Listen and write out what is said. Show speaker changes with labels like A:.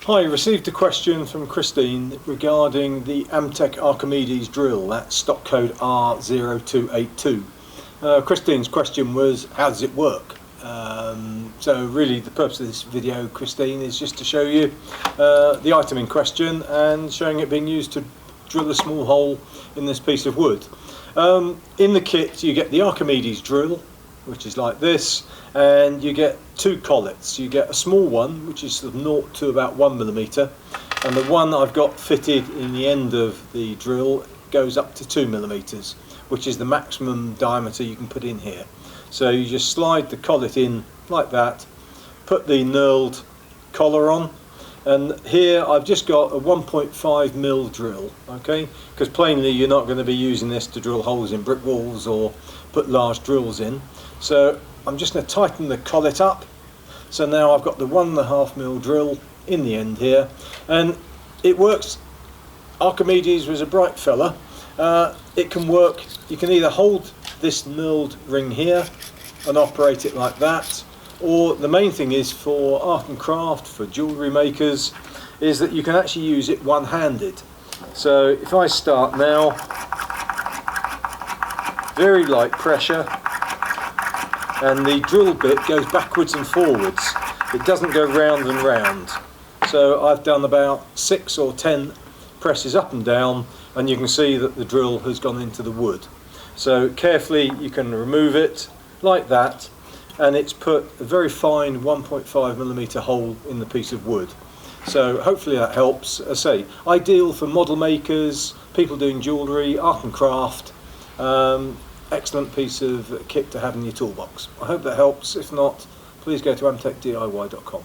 A: Hi, received a question from Christine regarding the Amtech Archimedes drill. That's stock code R0282. Christine's question was, how does it work? So really the purpose of this video, Christine, is just to show you the item in question and showing it being used to drill a small hole in this piece of wood. In the kit you get the Archimedes drill, which is like this, and you get two collets. You get a small one, which is sort of 0 to about 1mm, and the one I've got fitted in the end of the drill goes up to 2mm, which is the maximum diameter you can put in here. So you just slide the collet in like that, put the knurled collar on, and here I've just got a 1.5mm drill, okay, because plainly you're not going to be using this to drill holes in brick walls or put large drills in. So I'm just going to tighten the collet up. So now I've got the 1.5mm drill in the end here, and it works. Archimedes was a bright fella. It can work. You can either hold this knurled ring here and operate it like that, or the main thing is for art and craft, for jewellery makers, is that you can actually use it one-handed. So if I start now, very light pressure, and the drill bit goes backwards and forwards. It doesn't go round and round. So I've done about 6 or 10 presses up and down, and you can see that the drill has gone into the wood. So carefully you can remove it like that, and it's put a very fine 1.5mm hole in the piece of wood. So hopefully that helps. As I say, ideal for model makers, people doing jewellery, art and craft. Excellent piece of kit to have in your toolbox. I hope that helps. If not, please go to amtechdiy.com.